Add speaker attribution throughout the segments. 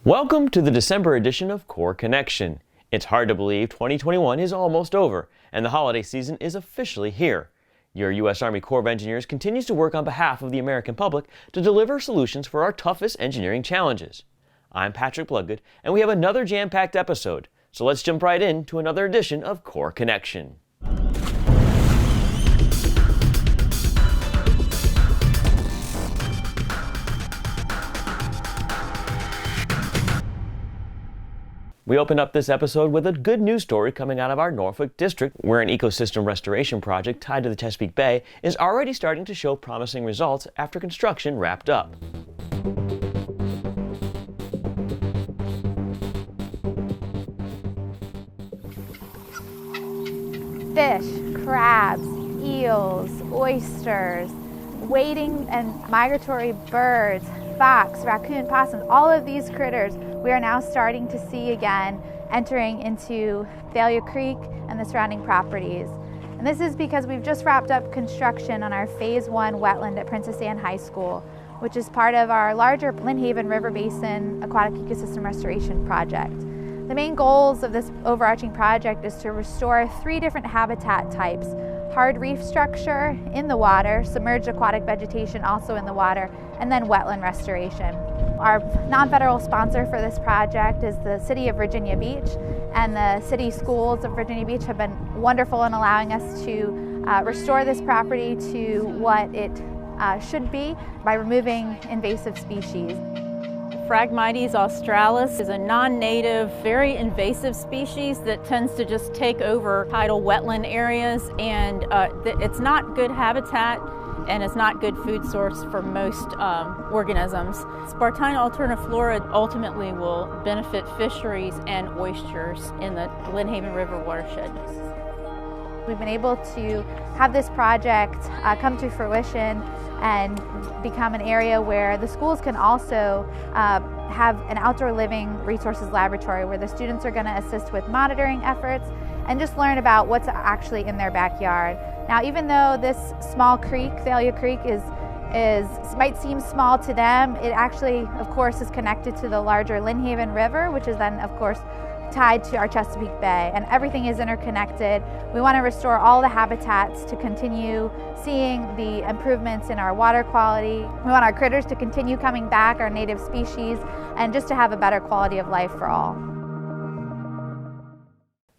Speaker 1: Welcome to the December edition of Core Connection. It's hard to believe 2021 is almost over, and the holiday season is officially here. Your U.S. Army Corps of Engineers continues to work on behalf of the American public to deliver solutions for our toughest engineering challenges. I'm Patrick Bloodgood, and we have another jam-packed episode, so let's jump right into another edition of Core Connection. We open up this episode with a good news story coming out of our Norfolk District, where an ecosystem restoration project tied to the Chesapeake Bay is already starting to show promising results after construction wrapped up.
Speaker 2: Fish, crabs, eels, oysters, wading and migratory birds, fox, raccoon, possum, all of these critters we are now starting to see again entering into Thalia Creek and the surrounding properties. And this is because we've just wrapped up construction on our Phase 1 wetland at Princess Anne High School, which is part of our larger Lynnhaven River Basin Aquatic Ecosystem Restoration Project. The main goals of this overarching project is to restore 3 different habitat types: hard reef structure in the water, submerged aquatic vegetation also in the water, and then wetland restoration. Our non-federal sponsor for this project is the City of Virginia Beach, and the city schools of Virginia Beach have been wonderful in allowing us to restore this property to what it should be by removing invasive species.
Speaker 3: Phragmites australis is a non-native, very invasive species that tends to just take over tidal wetland areas, and it's not good habitat and it's not good food source for most organisms. Spartina alterniflora ultimately will benefit fisheries and oysters in the Lynnhaven River watershed.
Speaker 2: We've been able to have this project come to fruition and become an area where the schools can also have an outdoor living resources laboratory where the students are going to assist with monitoring efforts and just learn about what's actually in their backyard. Now, even though this small creek, Thalia Creek, might seem small to them, it actually, of course, is connected to the larger Lynnhaven River, which is then, of course, tied to our Chesapeake Bay, and everything is interconnected. We want to restore all the habitats to continue seeing the improvements in our water quality. We want our critters to continue coming back, our native species, and just to have a better quality of life for all.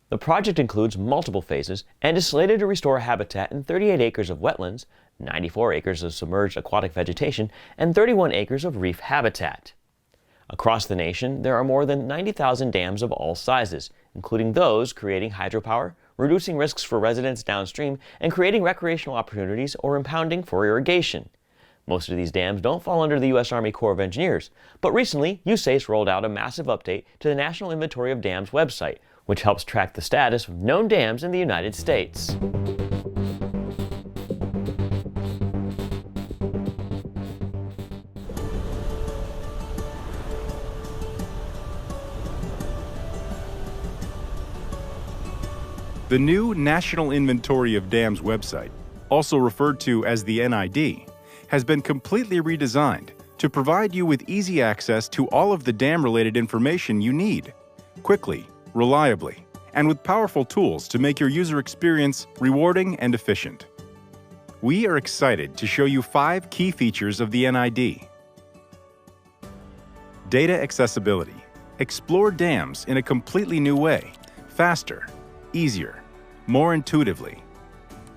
Speaker 1: The project includes multiple phases and is slated to restore habitat in 38 acres of wetlands, 94 acres of submerged aquatic vegetation, and 31 acres of reef habitat. Across the nation, there are more than 90,000 dams of all sizes, including those creating hydropower, reducing risks for residents downstream, and creating recreational opportunities or impounding for irrigation. Most of these dams don't fall under the U.S. Army Corps of Engineers, but recently, USACE rolled out a massive update to the National Inventory of Dams website, which helps track the status of known dams in the United States.
Speaker 4: The new National Inventory of Dams website, also referred to as the NID, has been completely redesigned to provide you with easy access to all of the dam-related information you need, quickly, reliably, and with powerful tools to make your user experience rewarding and efficient. We are excited to show you 5 key features of the NID. Data accessibility. Explore dams in a completely new way, faster, easier, more intuitively.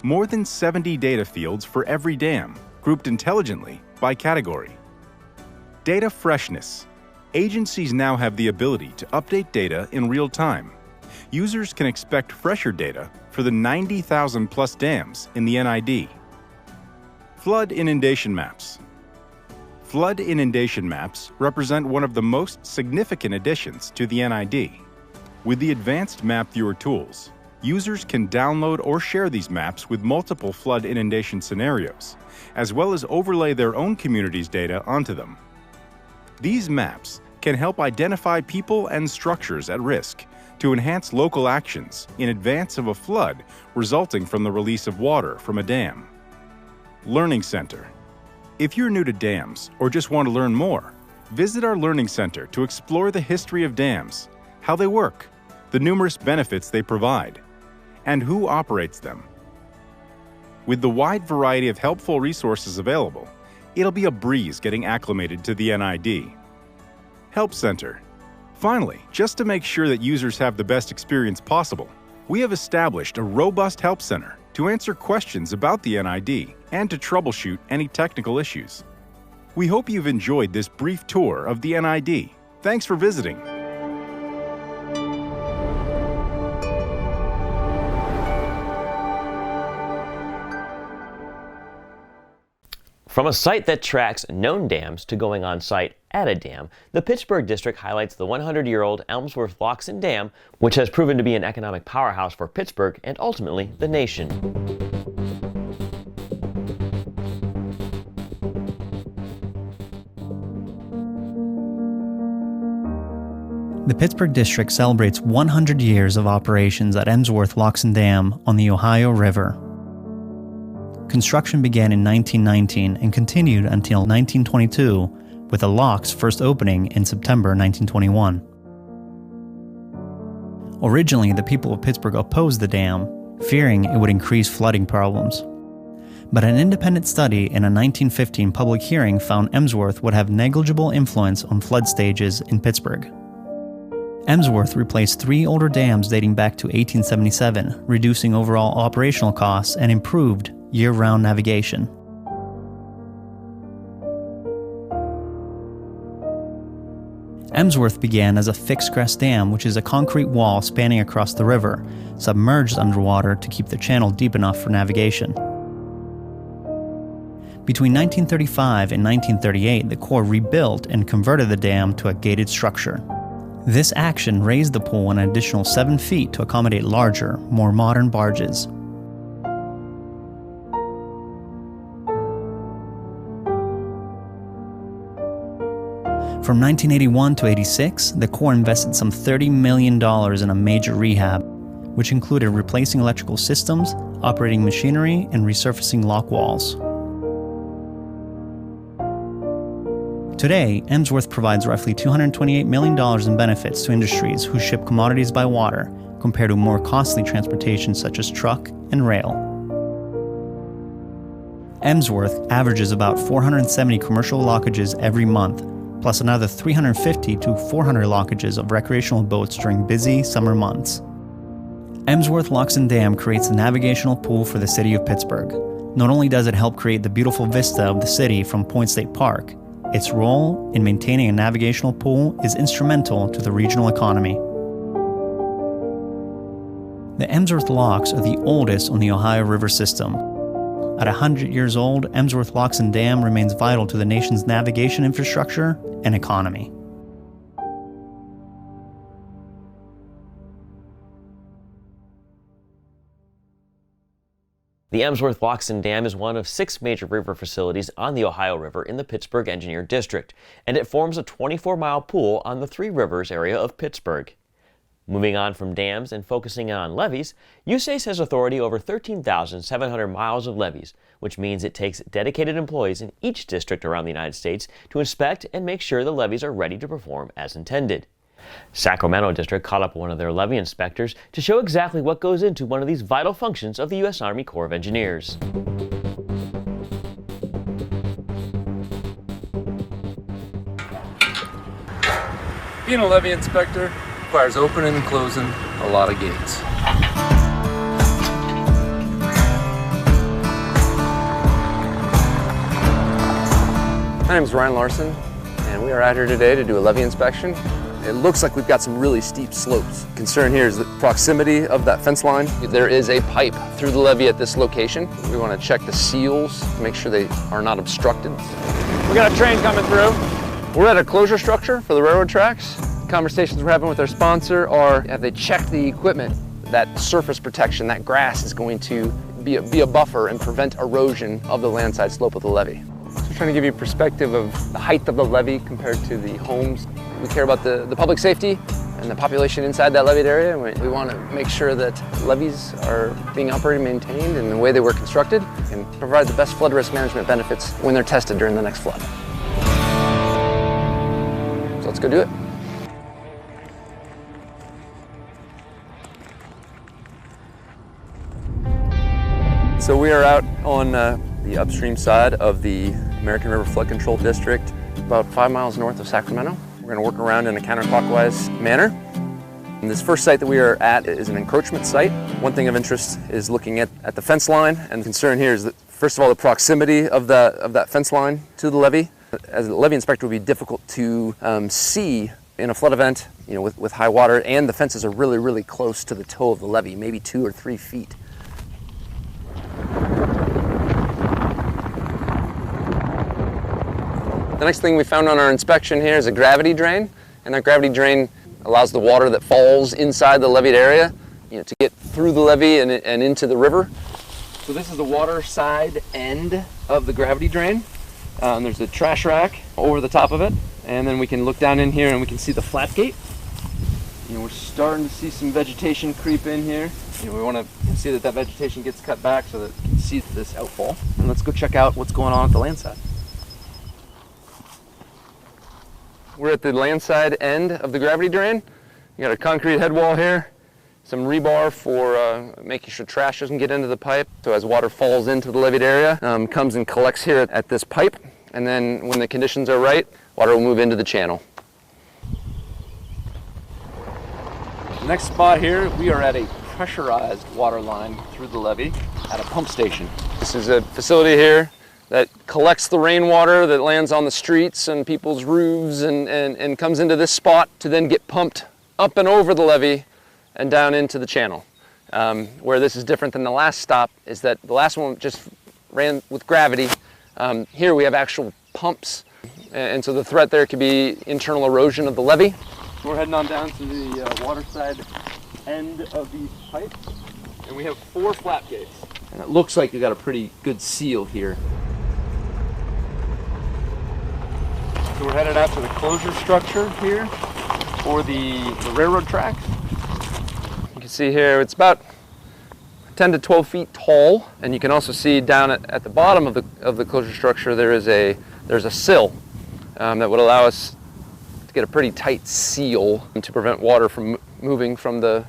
Speaker 4: More than 70 data fields for every dam, grouped intelligently by category. Data freshness. Agencies now have the ability to update data in real time. Users can expect fresher data for the 90,000 plus dams in the NID. Flood inundation maps. Flood inundation maps represent one of the most significant additions to the NID. With the advanced map viewer tools, users can download or share these maps with multiple flood inundation scenarios, as well as overlay their own community's data onto them. These maps can help identify people and structures at risk to enhance local actions in advance of a flood resulting from the release of water from a dam. Learning Center. If you're new to dams or just want to learn more, Visit our Learning Center to explore the history of dams, how they work, the numerous benefits they provide, and who operates them. With the wide variety of helpful resources available, it'll be a breeze getting acclimated to the NID. Help Center. Finally, just to make sure that users have the best experience possible, we have established a robust help center to answer questions about the NID and to troubleshoot any technical issues. We hope you've enjoyed this brief tour of the NID. Thanks for visiting.
Speaker 1: From a site that tracks known dams to going on site at a dam, the Pittsburgh District highlights the 100-year-old Emsworth Locks and Dam, which has proven to be an economic powerhouse for Pittsburgh and ultimately the nation.
Speaker 5: The Pittsburgh District celebrates 100 years of operations at Emsworth Locks and Dam on the Ohio River. Construction began in 1919 and continued until 1922, with the locks first opening in September 1921. Originally, the people of Pittsburgh opposed the dam, fearing it would increase flooding problems. But an independent study in a 1915 public hearing found Emsworth would have negligible influence on flood stages in Pittsburgh. Emsworth replaced 3 older dams dating back to 1877, reducing overall operational costs and improved year-round navigation. Emsworth began as a fixed-grass dam, which is a concrete wall spanning across the river, submerged underwater to keep the channel deep enough for navigation. Between 1935 and 1938, the Corps rebuilt and converted the dam to a gated structure. This action raised the pool an additional 7 feet to accommodate larger, more modern barges. From 1981 to 86, the Corps invested some $30 million in a major rehab, which included replacing electrical systems, operating machinery, and resurfacing lock walls. Today, Emsworth provides roughly $228 million in benefits to industries who ship commodities by water, compared to more costly transportation such as truck and rail. Emsworth averages about 470 commercial lockages every month, plus another 350 to 400 lockages of recreational boats during busy summer months. Emsworth Locks and Dam creates a navigational pool for the city of Pittsburgh. Not only does it help create the beautiful vista of the city from Point State Park, its role in maintaining a navigational pool is instrumental to the regional economy. The Emsworth Locks are the oldest on the Ohio River system. At 100 years old, Emsworth Locks and Dam remains vital to the nation's navigation infrastructure and economy.
Speaker 1: The Emsworth Locks and Dam is one of 6 major river facilities on the Ohio River in the Pittsburgh Engineer District, and it forms a 24-mile pool on the Three Rivers area of Pittsburgh. Moving on from dams and focusing on levees, USACE has authority over 13,700 miles of levees, which means it takes dedicated employees in each district around the United States to inspect and make sure the levees are ready to perform as intended. Sacramento District caught up one of their levee inspectors to show exactly what goes into one of these vital functions of the U.S. Army Corps of Engineers.
Speaker 6: Being a levee inspector requires opening and closing a lot of gates. My name is Ryan Larson, and we are out here today to do a levee inspection. It looks like we've got some really steep slopes. Concern here is the proximity of that fence line. There is a pipe through the levee at this location. We want to check the seals to make sure they are not obstructed. We got a train coming through. We're at a closure structure for the railroad tracks. Conversations we're having with our sponsor are, have they checked the equipment? That surface protection, that grass is going to be a buffer and prevent erosion of the landside slope of the levee. So we're trying to give you perspective of the height of the levee compared to the homes. We care about the public safety and the population inside that leveed area. And we want to make sure that levees are being operated and maintained in the way they were constructed and provide the best flood risk management benefits when they're tested during the next flood. let's go do it. So we are out on the upstream side of the American River Flood Control District, about 5 miles north of Sacramento. We're going to work around in a counterclockwise manner. And this first site that we are at is an encroachment site. One thing of interest is looking at the fence line, and the concern here is that, first of all, the proximity of that fence line to the levee. As a levee inspector, it would be difficult to see in a flood event, with high water, and the fences are really, really close to the toe of the levee, maybe 2 or 3 feet. The next thing we found on our inspection here is a gravity drain, and that gravity drain allows the water that falls inside the leveed area, to get through the levee and into the river. So this is the water side end of the gravity drain. There's a trash rack over the top of it, and then we can look down in here and we can see the flap gate. We're starting to see some vegetation creep in here. We want to see that vegetation gets cut back so that we can see this outfall. And let's go check out what's going on at the land side. We're at the land side end of the gravity drain. You got a concrete head wall here, some rebar for making sure trash doesn't get into the pipe. So as water falls into the leveed area, comes and collects here at this pipe. And then when the conditions are right, water will move into the channel. The next spot here, we are at a pressurized water line through the levee at a pump station. This is a facility here that collects the rainwater that lands on the streets and people's roofs and comes into this spot to then get pumped up and over the levee and down into the channel. Where this is different than the last stop is that the last one just ran with gravity. Here we have actual pumps, and so the threat there could be internal erosion of the levee. We're heading on down to the water side end of these pipes, and we have 4 flap gates. And it looks like you got a pretty good seal here. So we're headed out to the closure structure here for the railroad tracks. You can see here it's about 10 to 12 feet tall, and you can also see down at the bottom of the closure structure there's a sill that would allow us to get a pretty tight seal to prevent water from moving from the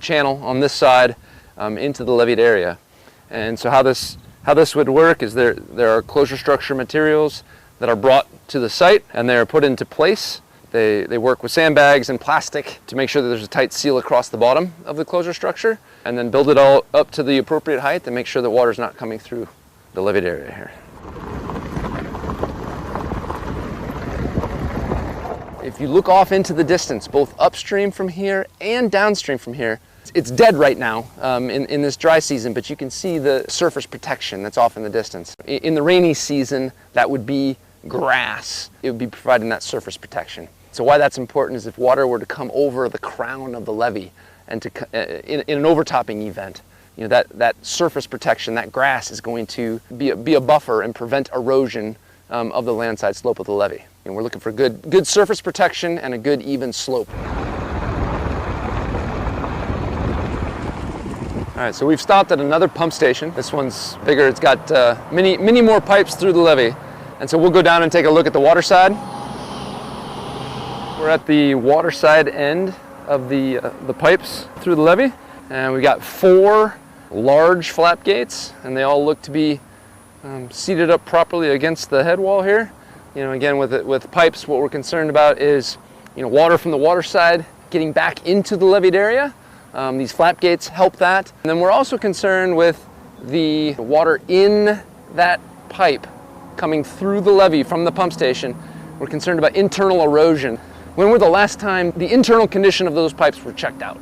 Speaker 6: channel on this side into the leveed area. And so how this would work is there are closure structure materials that are brought to the site, and they are put into place. They work with sandbags and plastic to make sure that there's a tight seal across the bottom of the closure structure, and then build it all up to the appropriate height to make sure that water's not coming through the leveed area here. If you look off into the distance, both upstream from here and downstream from here, it's dead right now in this dry season, but you can see the surface protection that's off in the distance. In the rainy season, that would be grass. It would be providing that surface protection. So why that's important is if water were to come over the crown of the levee and in an overtopping event, that surface protection, that grass is going to be a buffer and prevent erosion of the landside slope of the levee. We're looking for good surface protection and a good even slope. All right, so we've stopped at another pump station. This one's bigger. It's got many more pipes through the levee. And so we'll go down and take a look at the water side. We're at the water side end of the pipes through the levee. And we got 4 large flap gates, and they all look to be seated up properly against the head wall here. Again, with pipes, what we're concerned about is, water from the water side getting back into the leveed area. These flap gates help that. And then we're also concerned with the water in that pipe coming through the levee from the pump station. We're concerned about internal erosion. When were the last time the internal condition of those pipes were checked out?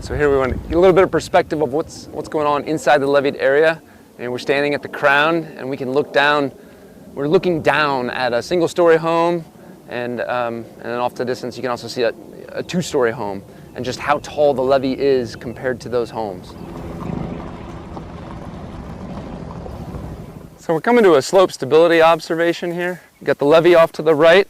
Speaker 6: So here we want to get a little bit of perspective of what's going on inside the leveed area. And we're standing at the crown, and we can look down. We're looking down at a single-story home, and then off to the distance you can also see a 2-story home, and just how tall the levee is compared to those homes. So we're coming to a slope stability observation here. We've got the levee off to the right,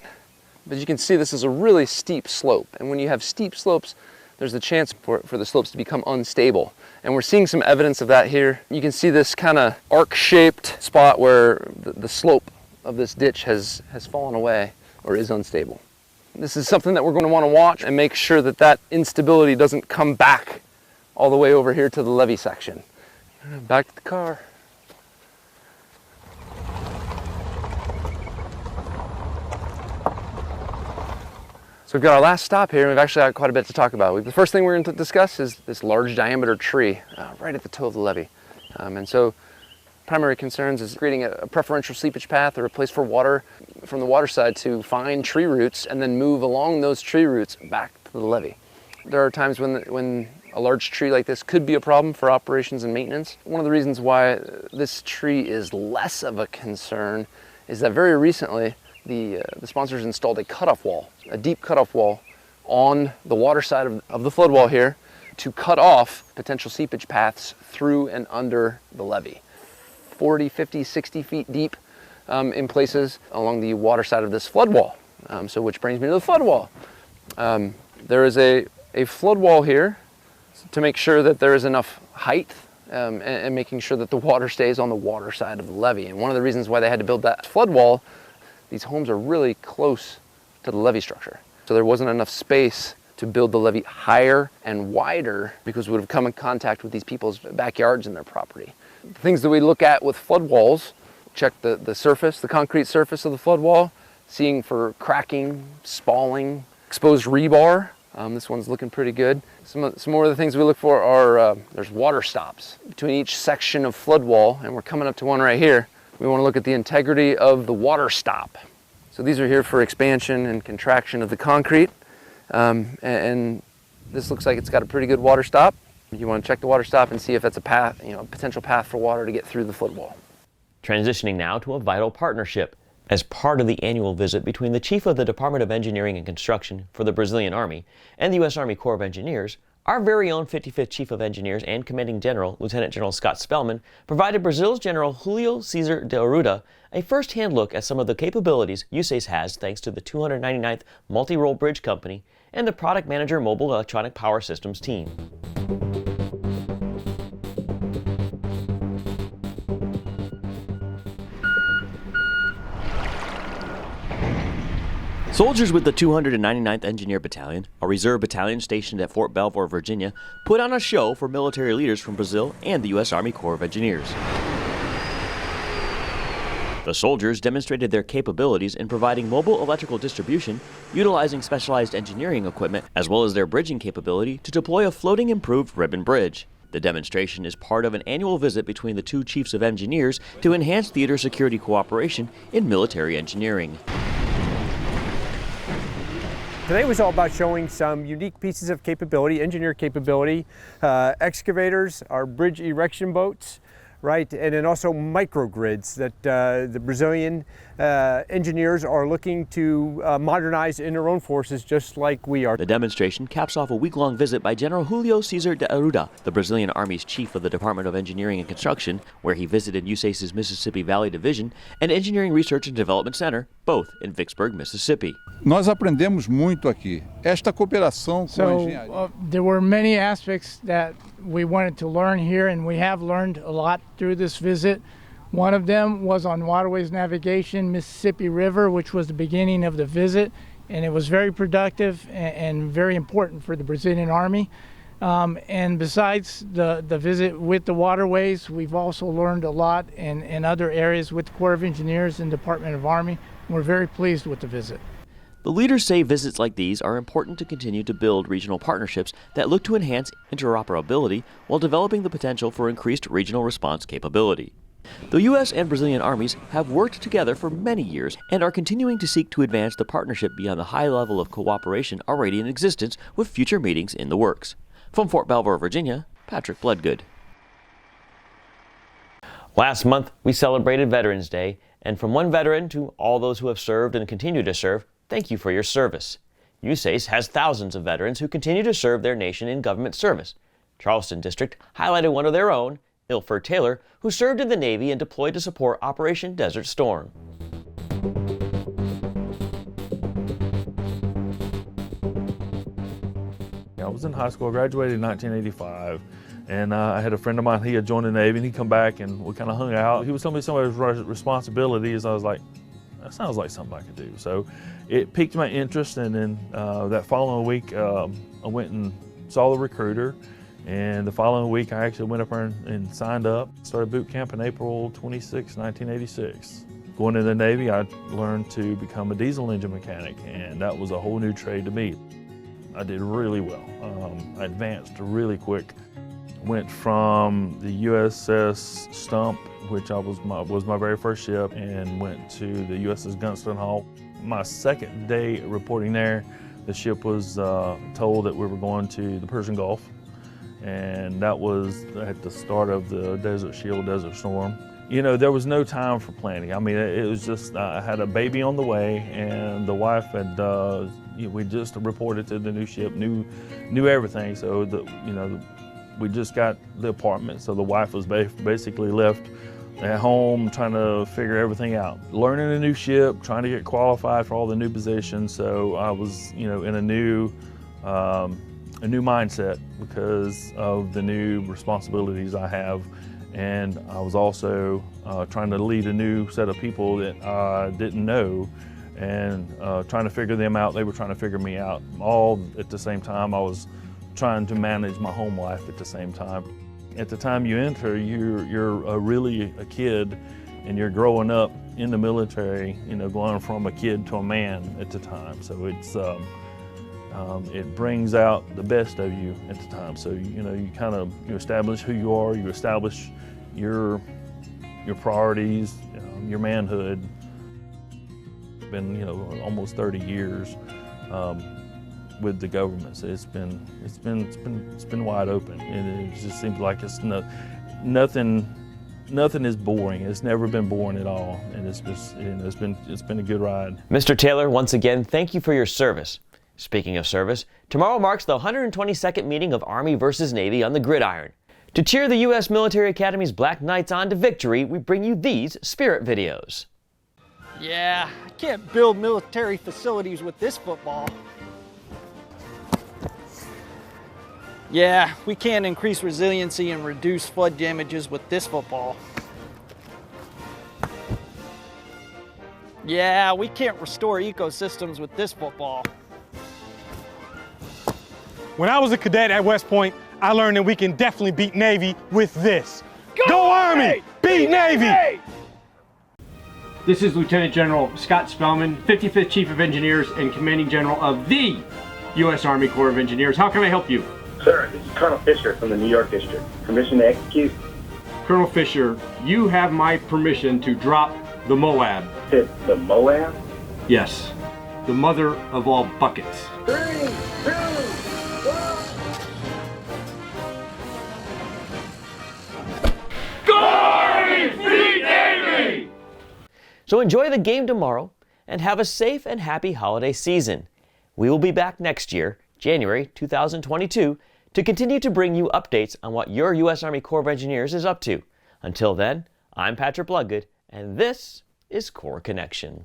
Speaker 6: but you can see this is a really steep slope, and when you have steep slopes, there's a chance for the slopes to become unstable. And we're seeing some evidence of that here. You can see this kind of arc-shaped spot where the slope of this ditch has fallen away or is unstable. This is something that we're going to want to watch and make sure that that instability doesn't come back all the way over here to the levee section. Back to the car. So we've got our last stop here, and we've actually got quite a bit to talk about. The first thing we're going to discuss is this large diameter tree right at the toe of the levee. And so primary concerns is creating a preferential seepage path or a place for water from the water side to find tree roots and then move along those tree roots back to the levee. There are times when a large tree like this could be a problem for operations and maintenance. One of the reasons why this tree is less of a concern is that very recently the sponsors installed a cutoff wall, a deep cutoff wall on the water side of the flood wall here to cut off potential seepage paths through and under the levee. 40, 50, 60 feet deep in places along the water side of this flood wall. So which brings me to the flood wall. There is a flood wall here to make sure that there is enough height and making sure that the water stays on the water side of the levee. And one of the reasons why they had to build that flood wall, these homes are really close to the levee structure. So there wasn't enough space to build the levee higher and wider because we would have come in contact with these people's backyards and their property. The things that we look at with flood walls, check the surface, the concrete surface of the flood wall, seeing for cracking, spalling, exposed rebar. This one's looking pretty good. Some more of the things we look for are, there's water stops between each section of flood wall, and we're coming up to one right here. We want to look at the integrity of the water stop. So these are here for expansion and contraction of the concrete. And this looks like it's got a pretty good water stop. You want to check the water stop and see if that's a path, a potential path for water to get through the flood wall.
Speaker 1: Transitioning now to a vital partnership. As part of the annual visit between the Chief of the Department of Engineering and Construction for the Brazilian Army and the U.S. Army Corps of Engineers, our very own 55th Chief of Engineers and Commanding General, Lieutenant General Scott Spellmon, provided Brazil's General Júlio César de Arruda a first-hand look at some of the capabilities USACE has thanks to the 299th Multi-Role Bridge Company and the Product Manager Mobile Electronic Power Systems team. Soldiers with the 299th Engineer Battalion, a reserve battalion stationed at Fort Belvoir, Virginia, put on a show for military leaders from Brazil and the U.S. Army Corps of Engineers. The soldiers demonstrated their capabilities in providing mobile electrical distribution, utilizing specialized engineering equipment, as well as their bridging capability to deploy a floating improved ribbon bridge. The demonstration is part of an annual visit between the two chiefs of engineers to enhance theater security cooperation in military engineering.
Speaker 7: Today was all about showing some unique pieces of capability, engineer capability, excavators, our bridge erection boats, right, and then also microgrids that the Brazilian engineers are looking to modernize in their own forces just like we are.
Speaker 1: The demonstration caps off a week-long visit by General Júlio César de Arruda, the Brazilian Army's chief of the Department of Engineering and Construction, where he visited USACE's Mississippi Valley Division and Engineering Research and Development Center, both in Vicksburg, Mississippi.
Speaker 8: Nós aprendemos muito aqui. Esta cooperação com a engenharia.
Speaker 9: There were many aspects that we wanted to learn here, and we have learned a lot through this visit. One of them was on waterways navigation, Mississippi River, which was the beginning of the visit, and it was very productive and very important for the Brazilian Army. And besides the visit with the waterways, we've also learned a lot in other areas with the Corps of Engineers and Department of Army. We're very pleased with the visit.
Speaker 1: The leaders say visits like these are important to continue to build regional partnerships that look to enhance interoperability while developing the potential for increased regional response capability. The U.S. and Brazilian armies have worked together for many years and are continuing to seek to advance the partnership beyond the high level of cooperation already in existence, with future meetings in the works. From Fort Belvoir, Virginia, Patrick Bloodgood. Last month, we celebrated Veterans Day, and from one veteran to all those who have served and continue to serve, thank you for your service. USACE has thousands of veterans who continue to serve their nation in government service. Charleston District highlighted one of their own, Ilford Taylor, who served in the Navy and deployed to support Operation Desert Storm.
Speaker 10: I was in high school, I graduated in 1985, and I had a friend of mine, he had joined the Navy, and he come back and we kind of hung out. He was telling me some of his responsibilities. I was like, that sounds like something I could do. So it piqued my interest, and then that following week, I went and saw the recruiter, and the following week I actually went up there and signed up. Started boot camp in April 26, 1986. Going into the Navy, I learned to become a diesel engine mechanic, and that was a whole new trade to me. I did really well. I advanced really quick. Went from the USS Stump, which was my very first ship, and went to the USS Gunston Hall. My second day reporting there, the ship was told that we were going to the Persian Gulf, and that was at the start of the Desert Shield, Desert Storm. You know, there was no time for planning. I mean, it was just, I had a baby on the way, and the wife had, we just reported to the new ship, knew everything. So, we just got the apartment, so the wife was basically left at home trying to figure everything out. Learning a new ship, trying to get qualified for all the new positions, so I was, in a new mindset because of the new responsibilities I have. And I was also trying to lead a new set of people that I didn't know, and trying to figure them out. They were trying to figure me out. All at the same time, I was trying to manage my home life at the same time. At the time you enter, you're really a kid, and you're growing up in the military, going from a kid to a man at the time. So it's it brings out the best of you at the time. So you establish who you are, you establish your priorities, your manhood. Been almost 30 years with the government, so it's been wide open, and it just seems like it's nothing is boring. It's never been boring at all, and it's been a good ride.
Speaker 1: Mr. Taylor, once again, thank you for your service. Speaking of service, tomorrow marks the 122nd meeting of Army versus Navy on the gridiron. To cheer the U.S. Military Academy's Black Knights on to victory, we bring you these spirit videos.
Speaker 11: Yeah, I can't build military facilities with this football. Yeah, we can't increase resiliency and reduce flood damages with this football. Yeah, we can't restore ecosystems with this football.
Speaker 12: When I was a cadet at West Point, I learned that we can definitely beat Navy with this. Go Army! Beat Navy!
Speaker 13: This is Lieutenant General Scott Spellmon, 55th Chief of Engineers and Commanding General of the U.S. Army Corps of Engineers. How can I help you?
Speaker 14: Sir, this is Colonel Fisher from the New York District. Permission to execute?
Speaker 13: Colonel Fisher, you have my permission to drop the Moab.
Speaker 14: The Moab?
Speaker 13: Yes, the mother of all buckets.
Speaker 14: 3, 2, 1.
Speaker 13: Go Army! Beat Navy!
Speaker 1: So enjoy the game tomorrow and have a safe and happy holiday season. We will be back next year, January 2022, to continue to bring you updates on what your U.S. Army Corps of Engineers is up to. Until then, I'm Patrick Bloodgood, and this is Corps Connection.